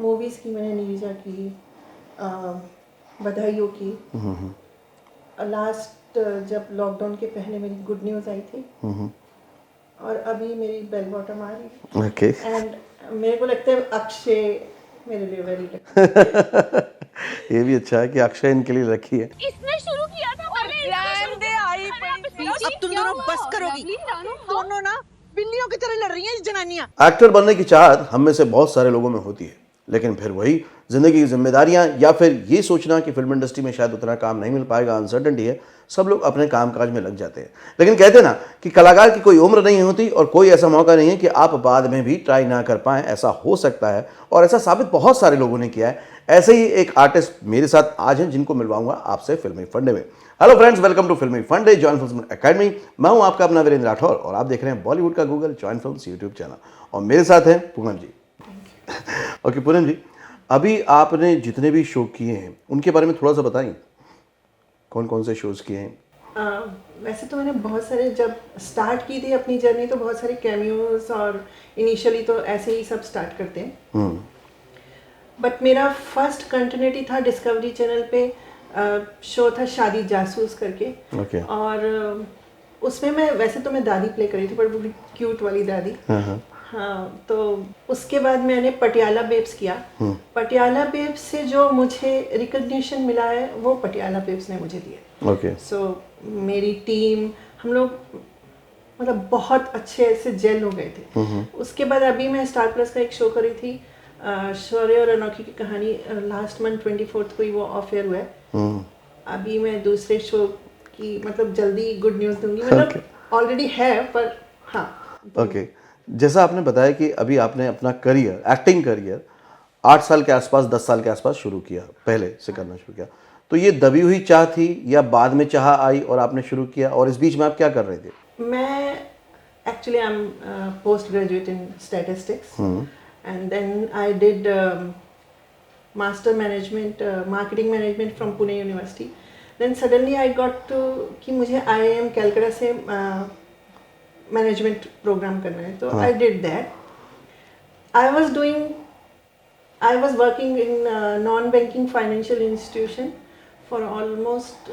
Movies की मैंने नीरजा की, बधाइयों की। लास्ट जब लॉकडाउन के पहले मेरी गुड न्यूज़ आई थी, और अभी मेरी बेल बॉटम आ रही है। ओके एंड मेरे को लगता है अक्षय मेरे लिए वेरी लकी। ये भी अच्छा है कि अक्षय इनके लिए रखी है। इसने शुरू किया था, पहले इसने दे आई पड़ी। अब तुम दोनों बस करोगी। दोनों ना बिल्लियों की तरह लड़ रही हैं ये जनानियां। एक्टर बनने की चाहत हम में से बहुत सारे लोगों में होती है, लेकिन फिर वही जिंदगी की जिम्मेदारियां या फिर ये सोचना कि फिल्म इंडस्ट्री में शायद उतना काम नहीं मिल पाएगा, अनसर्टेनिटी है, सब लोग अपने कामकाज में लग जाते हैं। लेकिन कहते हैं ना कि कलाकार की कोई उम्र नहीं होती और कोई ऐसा मौका नहीं है कि आप बाद में भी ट्राई ना कर पाएं। ऐसा हो सकता है और ऐसा साबित बहुत सारे लोगों ने किया है। ऐसे ही एक आर्टिस्ट मेरे साथ आज हैं जिनको मिलवाऊंगा आपसे फिल्मी फंडे में। हेलो फ्रेंड्स, वेलकम टू फिल्मी फंडे जॉइन फिल्म एकेडमी। मैं हूं आपका अपना वीरेंद्र राठौर और आप देख रहे हैं बॉलीवुड का Google join films YouTube channel, और मेरे साथ हैं पूनम जी। ओके पूनम जी, अभी आपने जितने भी शो किए हैं उनके बारे में थोड़ा सा बताएं, कौन कौन से शोज किए हैं? वैसे तो मैंने बहुत सारे, जब स्टार्ट की थी अपनी जर्नी तो बहुत सारे कैमियोज, और इनिशियली तो ऐसे ही सब स्टार्ट करते हैं। बट मेरा फर्स्ट कंटिन्यूटी था डिस्कवरी चैनल पे, शो था शादी जासूस करके। ओके। और उसमें मैं, वैसे तो मैं दादी प्ले करी थी, पर बड़ी क्यूट वाली दादी। हाँ, तो उसके बाद मैंने पटियाला बेब्स किया। पटियाला बेब्स से जो मुझे रिकग्निशन मिला है वो पटियाला बेब्स ने मुझे दिया। ओके। सो मेरी टीम, हम लोग मतलब बहुत अच्छे से जेल हो गए थे। उसके बाद अभी मैं स्टार प्लस का एक शो करी थी, शौर्य और अनोखी की कहानी। लास्ट मंथ 24 को ही वो ऑफ एयर हुआ है। अभी मैं दूसरे शो की मतलब जल्दी गुड न्यूज़ दूंगी, मतलब ऑलरेडी है, पर हाँ। ओके। जैसा आपने बताया कि अभी आपने अपना करियर, एक्टिंग करियर 8 साल के आसपास, 10 साल के आसपास शुरू किया, पहले से करना शुरू किया, तो ये दबी हुई चाह थी या बाद में चाह आई और आपने शुरू किया, और इस बीच में आप क्या कर रहे थे? मैं actually I am post graduate in statistics, and then I did master management, marketing management from Pune university. Then suddenly I got to कि मुझे IIM कैलकाटा से मैनेजमेंट प्रोग्राम करना है, तो I did that. I was working in non banking financial institution for almost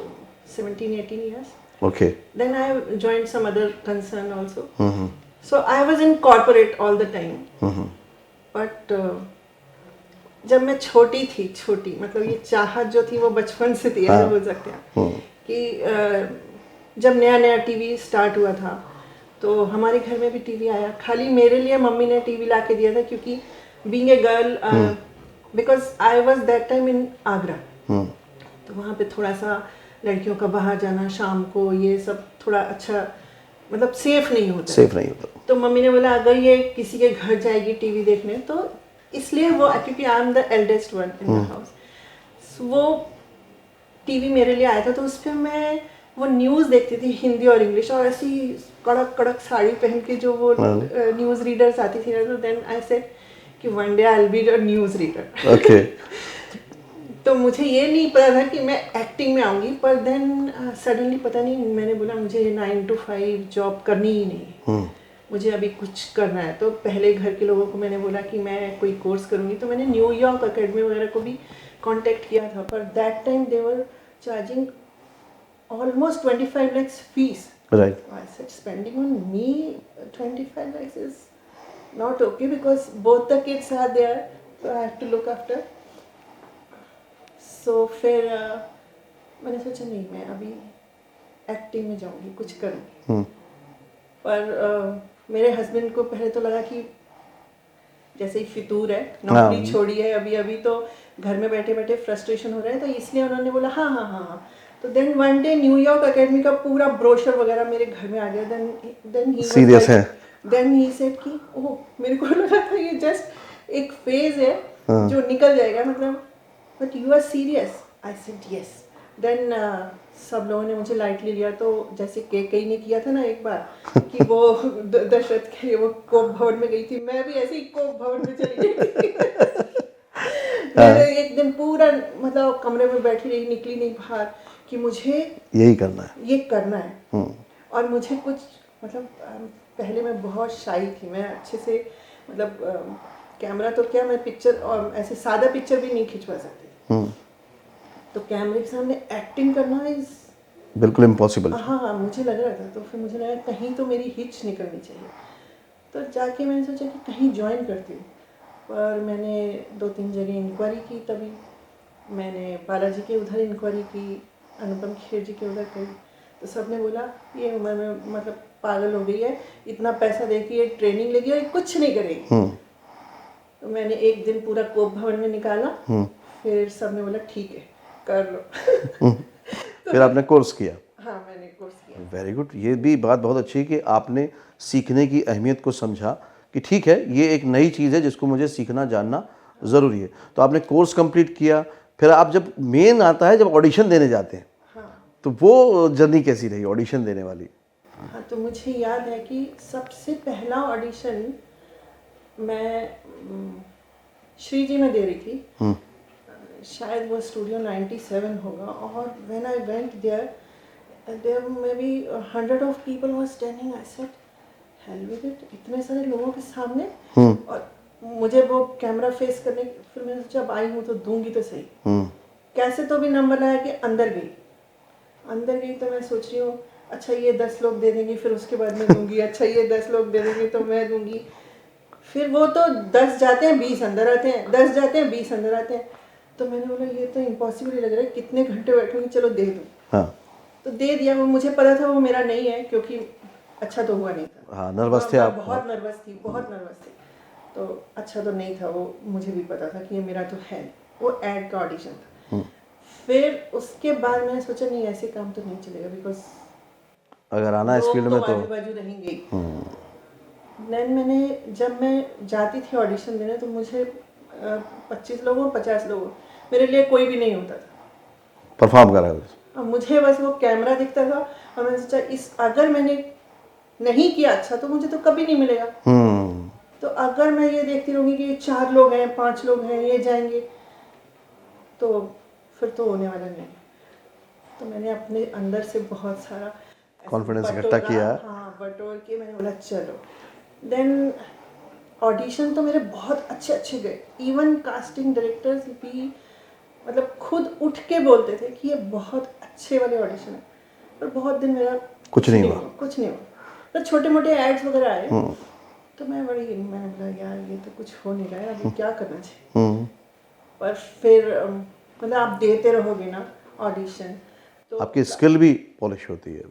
17-18 years. Okay. Then I joined some other concern also. So I was in corporate all the time. But जब मैं छोटी थी, मतलब ये चाहत जो थी वो बचपन से थी, ऐसा बोल सकते हैं कि जब नया नया टीवी स्टार्ट हुआ था तो हमारे घर में भी टीवी आया। खाली मेरे लिए मम्मी ने टीवी ला के दिया था, क्योंकि being a girl, because I was that time in Agra, तो वहाँ पे थोड़ा सा लड़कियों का बाहर जाना शाम को, ये सब थोड़ा अच्छा मतलब सेफ नहीं होता। तो मम्मी ने बोला अगर ये किसी के घर जाएगी टीवी देखने, तो इसलिए वो, क्योंकि I am the eldest one in the house, वो टीवी मेरे लिए आया था। तो उस पर मैं वो न्यूज़ देखती थी, हिंदी और इंग्लिश, और ऐसी कड़क कड़क साड़ी पहन के जो वो न्यूज़ रीडर्स आती थी ना, तो देन आई सेड कि one day I will be a news reader. Okay. तो मुझे ये नहीं पता था कि मैं एक्टिंग में आऊँगी, पर देन सडनली पता नहीं, मैंने बोला मुझे 9 to 5 जॉब करनी ही नहीं, मुझे अभी कुछ करना है। तो पहले घर के लोगों को मैंने बोला कि मैं कोई कोर्स करूँगी, तो मैंने न्यूयॉर्क अकेडमी वगैरह को भी कांटेक्ट किया था, पर that time they were charging almost 25 lakhs fees. Right. I said spending on me 25 lakhs is not okay, because both the kids are there, so I have to look after. So फिर मैंने सोचा नहीं, मैं अभी acting में जाऊंगी, कुछ करूँगी। पर मेरे हस्बैंड को पहले तो लगा कि जैसे ही फितूर है, नौकरी छोड़ी है अभी तो घर में बैठे बैठे फ्रस्ट्रेशन हो रहा है, तो इसलिए उन्होंने बोला हाँ हाँ हाँ। तो then one day New York academy का पूरा ब्रोशर वगैरह मेरे घर में आ गया। देन ही सीरियस है? देन ही सेड कि ओह, मेरे को लगा था ये जस्ट एक फेज है जो निकल जाएगा, मतलब but you are serious. I said yes. Then सब लोगों ने मुझे लाइटली लिया, तो जैसे कई ने किया था ना एक बार कि वो दशरथ के लिए वो कोप भवन में गई थी, मैं भी ऐसे ही कोप भवन में चली गई थी। मैंने एक दिन पूरा मतलब कमरे में बैठी रही, निकली नहीं बाहर, कि मुझे यही करना है, ये करना है। और मुझे कुछ मतलब पहले मैं बहुत शाई थी, मैं अच्छे से मतलब कैमरा तो क्या, मैं पिक्चर और ऐसे सादा पिक्चर भी नहीं खिंचवा सकती, तो कैमरे के सामने एक्टिंग करना इज बिल्कुल इम्पॉसिबल। हाँ मुझे लग रहा था। तो फिर मुझे लगा कहीं तो मेरी हिच निकलनी चाहिए, तो जाके मैंने सोचा कि कहीं ज्वाइन करती हूँ। पर मैंने 2-3 जगह इंक्वायरी की, तभी मैंने बालाजी के उधर इंक्वायरी की, अनुपम खेर जी के उधर करी, तो सब ने बोला ये उम्र में मतलब पागल हो गई है, इतना पैसा दे के ये ट्रेनिंग लेगी और ये कुछ नहीं करेगी। तो मैंने एक दिन पूरा कोप भवन में निकाला, फिर सब ने बोला ठीक है कर लो। फिर आपने कोर्स किया। हाँ मैंने कोर्स किया। Very good. ये भी बात बहुत अच्छी है कि आपने सीखने की अहमियत को समझा कि ठीक है ये एक नई चीज़ है जिसको मुझे सीखना जानना ज़रूरी है। तो आपने कोर्स कंप्लीट किया, फिर आप जब मेन आता है जब ऑडिशन देने जाते हैं, तो वो जर्नी कैसी रही ऑडिशन देने वाली? हाँ तो मुझे याद है कि सबसे पहला ऑडिशन मैं श्री जी में दे रही थी, शायद वो स्टूडियो 97 होगा, और when I went there maybe 100 of people were standing. I said hell with it, इतने सारे लोगों के सामने, और मुझे वो कैमरा फेस करने, फिर मैंने सोचा अब आई हूँ तो दूंगी तो सही। कैसे तो भी नंबर लाया कि अंदर गई तो मैं सोच रही हूँ अच्छा ये 10 लोग दे देंगे, फिर उसके बाद मैं दूंगी, अच्छा ये 10 लोग दे देंगे तो मैं दूंगी। फिर वो तो 10 जाते हैं 20 अंदर आते हैं, 10 जाते हैं 20 अंदर आते हैं। तो मैंने बोला ये तो इम्पॉसिबल ही लग रहा है, कितने घंटे बैठूंगी, चलो दे दूँ। हाँ तो दे दिया। वो मुझे पता था वो मेरा नहीं है, क्योंकि अच्छा तो हुआ नहीं था। हाँ, नर्वस थे आप? बहुत नर्वस थी, बहुत नर्वस थी। तो अच्छा तो नहीं था वो, मुझे भी पता था कि ये मेरा तो है। वो एड का ऑडिशन था। फिर उसके बाद मैंने सोचा नहीं ऐसे काम तो नहीं चलेगा, बिकॉज अगर आना है इस फील्ड में तो आजू बाजू रहेंगे ही। मैंने जब मैं जाती थी ऑडिशन देने तो मुझे 25 लोगों 50 लोगों मेरे लिए कोई भी नहीं होता था परफॉर्म करा है। अब मुझे बस वो कैमरा दिखता था, और मैंने सोचा इस अगर मैंने नहीं किया अच्छा तो मुझे तो कभी नहीं मिलेगा। तो अगर मैं ये देखती रहूँगी कि 4 लोग हैं 5 लोग हैं ये जाएंगे, तो फिर तो होने वाला नहीं। तो मैंने अपने अंदर से बहुत सारा कॉन्फिडेंस इकट्ठा किया। हाँ बटोर के मैंने बोला चलो। देन ऑडिशन तो मेरे बहुत अच्छे गए, इवन कास्टिंग डायरेक्टर्स भी मतलब खुद उठ के बोलते थे कि ये बहुत अच्छे वाले ऑडिशन है। पर बहुत दिन मेरा कुछ नहीं हुआ। तो छोटे मोटे एड्स वगैरह आए, तो मैंने बोला यार ये तो कुछ हो नहीं रहा है, अभी क्या करना चाहिए। पर फिर मतलब आप देते रहोगे ना ऑडिशन तो आपकी स्किल भी पॉलिश होती है।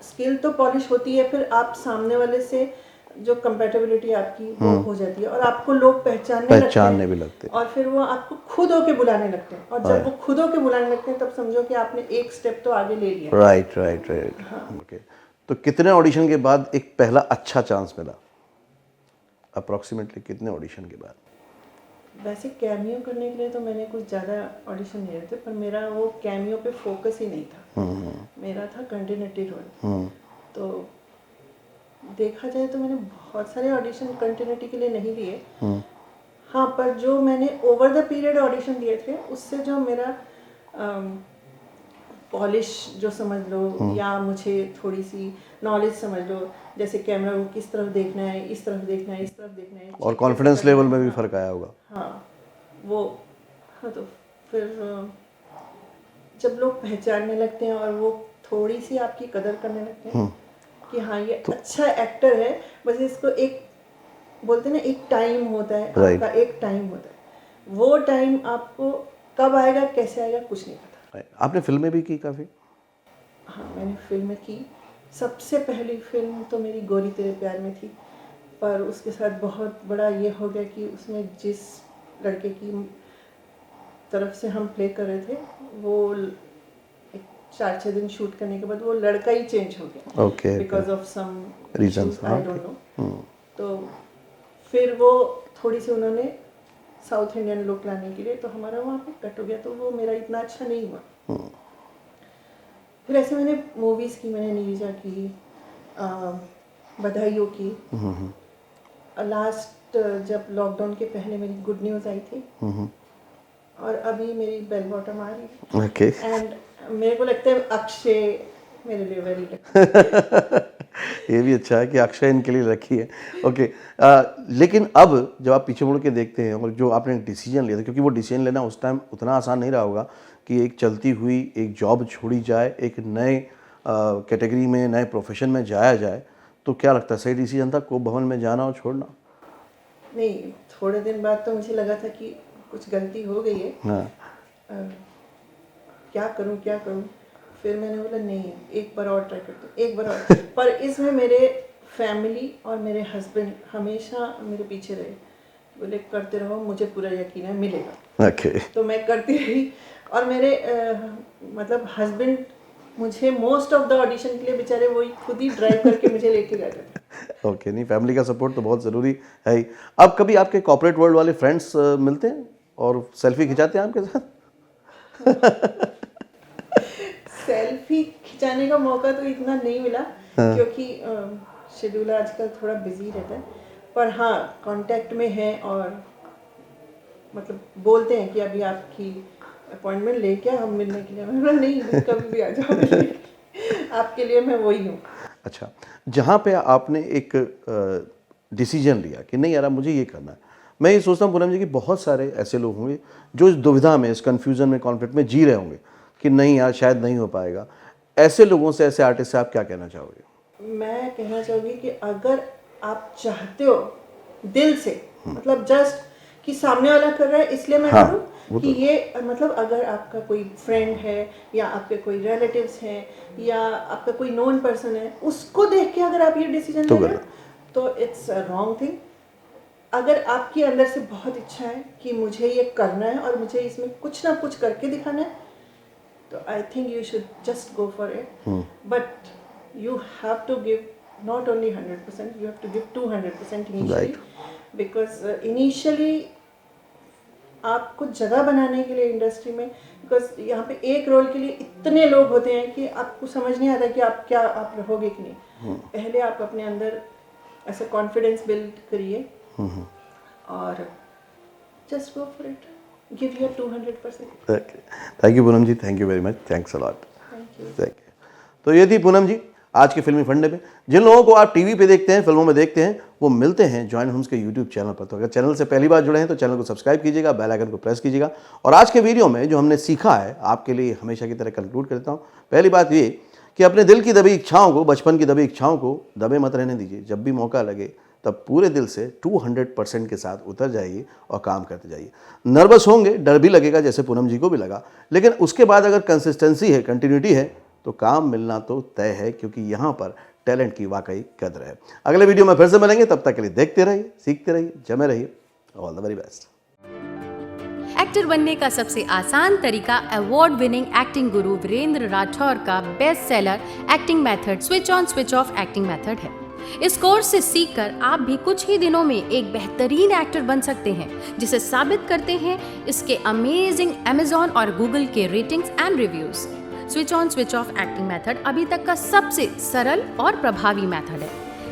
स्किल तो पॉलिश होती है, फिर आप सामने वाले से जो कंपेटेबिलिटी आपकी वो हो जाती है, और आपको लोग पहचानने भी लगते हैं, और फिर वो आपको खुद होके बुलाने लगते हैं, और जब वो खुद होके बुलाने लगते हैं तब समझो कि आपने एक स्टेप तो आगे ले लिया। राइट। ओके। तो कितने ऑडिशन के बाद एक पहला अच्छा चांस मिला? अप्रोक्सीमेटली कितने ऑडिशन के बाद? वैसे कैमियो करने के लिए तो मैंने कुछ ज़्यादा ऑडिशन नहीं थे, पर मेरा वो कैमियो पे फोकस ही नहीं था। मेरा था कंटिन्यूटी रोल। तो देखा जाए तो मैंने बहुत सारे ऑडिशन कंटिन्यूटी के लिए नहीं दिए। हाँ, पर जो मैंने ओवर द पीरियड ऑडिशन दिए थे उससे जो मेरा पॉलिश जो समझ लो, या मुझे थोड़ी सी नॉलेज समझ लो, जैसे कैमरा को किस तरफ देखना है, इस तरफ देखना है, इस तरफ देखना है, और कॉन्फिडेंस लेवल में भी फर्क आया होगा। हाँ तो फिर जब लोग पहचानने लगते हैं और वो थोड़ी सी आपकी कदर करने लगते हैं कि हाँ ये अच्छा एक्टर है, बस इसको एक बोलते हैं ना एक टाइम होता है, आपका एक टाइम होता है, वो टाइम आपको कब आएगा कैसे आएगा कुछ नहीं पता। आपने फिल्में भी की काफ़ी? हाँ मैंने फिल्में की। सबसे पहली फिल्म तो मेरी गोरी तेरे प्यार में थी, पर उसके साथ बहुत बड़ा ये हो गया कि उसमें जिस लड़के की तरफ से हम प्ले कर रहे थे वो 4-6 दिन शूट करने के बाद वो लड़का ही चेंज हो गया। Okay. Because of some reasons, I don't know. तो फिर वो थोड़ी सी उन्होंने साउथ इंडियन लुक लाने के लिए तो हमारा वहाँ पे कट हो गया, तो वो मेरा इतना अच्छा नहीं हुआ। फिर ऐसे मैंने मूवीज़ की, मैंने नीरजा की, बधाइयों की। लास्ट जब लॉकडाउन के पहले मेरी गुड न्यूज़ आई थी, और अभी मेरी बेल बॉटम आ रही है। ओके। एंड मेरे को लगता है अक्षय मेरे लिए वेरी लगता है। ये भी अच्छा है कि अक्षय इनके लिए रखी है। ओके, लेकिन अब जब आप पीछे मुड़ के देखते हैं और जो आपने डिसीजन लिया था, क्योंकि वो डिसीजन लेना उस टाइम उतना आसान नहीं रहा होगा कि एक चलती हुई एक जॉब छोड़ी जाए, एक नए कैटेगरी में, नए प्रोफेशन में जाया जाए, तो क्या लगता है सही डिसीजन था कोप भवन में जाना और छोड़ना? नहीं, थोड़े दिन बाद तो मुझे लगा था कि कुछ गलती हो गई है। हाँ, क्या करूं। फिर मैंने बोला नहीं, एक बार और ट्राई करती हूँ, एक बार और। पर इसमें मेरे फैमिली और मेरे हस्बैंड हमेशा मेरे पीछे रहे, बोले करते रहो, मुझे पूरा यकीन है मिलेगा। ओके, तो मैं करती रही। और मेरे मतलब हस्बैंड मुझे मोस्ट ऑफ द ऑडिशन के लिए बेचारे वही खुद ही ड्राइव करके मुझे लेके गए थे। ओके, नहीं फैमिली का सपोर्ट तो बहुत ज़रूरी है ही। अब कभी आपके कॉर्पोरेट वर्ल्ड वाले फ्रेंड्स मिलते हैं और सेल्फी खिंचाते हैं आपके साथ? सेल्फी खिंचाने का मौका तो इतना नहीं मिला, क्योंकि शेड्यूल आजकल थोड़ा बिजी रहता है। पर हाँ, कांटेक्ट में है और मतलब बोलते हैं कि अभी आपकी अपॉइंटमेंट लेके हम मिलने के लिए। मैं बोला नहीं, कभी भी आ जाओ मिलने के लिए। आपके लिए मैं वही हूँ। अच्छा, जहाँ पे आपने एक डिसीजन लिया कि नहीं यार अब मुझे ये करना है, मैं ये सोचता हूँ पूनम जी कि बहुत सारे ऐसे लोग होंगे जो इस दुविधा में, इस कन्फ्यूज़न में, कॉन्फ्लिक्ट में जी रहे होंगे कि नहीं यार शायद नहीं हो पाएगा। ऐसे लोगों से, ऐसे आर्टिस्ट से आप क्या कहना चाहोगे? मैं कहना चाहूँगी कि अगर आप चाहते हो दिल से, मतलब जस्ट कि सामने वाला कर रहा है इसलिए मैं हाँ, करूँ, कि ये मतलब अगर आपका कोई फ्रेंड है या आपके कोई रिलेटिव्स हैं या आपका कोई नोन पर्सन है, उसको देख के अगर आप ये डिसीजन ले रहे हो तो इट्स अ रॉन्ग थिंग। अगर आपके अंदर से बहुत इच्छा है कि मुझे ये करना है और मुझे इसमें कुछ ना कुछ करके दिखाना है, तो I think you should just go for it. But you have to give not only 100%, you have to give 200% initially, because initially आपको जगह बनाने के लिए इंडस्ट्री में, बिकॉज यहाँ पे एक रोल के लिए इतने लोग होते हैं कि आपको समझ नहीं आता कि आप क्या आप रहोगे कि नहीं। पहले आप अपने अंदर ऐसा कॉन्फिडेंस बिल्ड करिए और just go for it, give your 200%। Thank you Poonam ji, thank you very much, thanks a lot. Thank you. तो ये थी पूनम जी आज के फिल्मी फंडे में। जिन लोगों को आप टीवी पे देखते हैं, फिल्मों में देखते हैं, वो मिलते हैं जॉइन फिल्म्स के यूट्यूब चैनल पर। तो अगर चैनल से पहली बार जुड़े हैं तो चैनल को सब्सक्राइब कीजिएगा, बेल आइकन को प्रेस कीजिएगा। और आज के वीडियो में जो हमने सीखा है आपके लिए हमेशा की तरह कंक्लूड करता हूँ। पहली बात ये कि अपने दिल की दबी इच्छाओं को, बचपन की दबी इच्छाओं को दबे मत रहने दीजिए। जब भी मौका लगे तब पूरे दिल से 200% के साथ उतर जाइए और काम करते जाइए। नर्वस होंगे, डर भी लगेगा जैसे पूनम जी को भी लगा, लेकिन उसके बाद अगर कंसिस्टेंसी है, कंटिन्यूटी है, तो काम मिलना तो तय है, क्योंकि यहाँ पर टैलेंट की वाकई कदर है। अगले वीडियो में फिर से मिलेंगे, तब तक के लिए देखते रहिए, सीखते रहिए, जमे रहिए। All the very best. Actor बनने का सबसे आसान तरीका अवार्ड विनिंग एक्टिंग गुरु वीरेंद्र राठौर का best seller acting method switch on switch off acting method है। इस कोर्स से सीखकर आप भी कुछ ही दिनों में एक बेहतरीन एक्टर बन सकते हैं, जिसे साबित करते हैं इसके अमेजिंग Amazon और Google के ratings and reviews. Switch on switch off acting method अभी तक का सबसे सरल और प्रभावी मेथड है,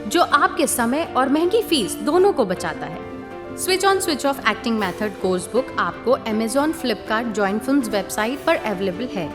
जो आपके समय और महंगी फीस दोनों को बचाता है। Switch on switch off acting method course book आपको Amazon, Flipkart, join films website पर अवेलेबल है।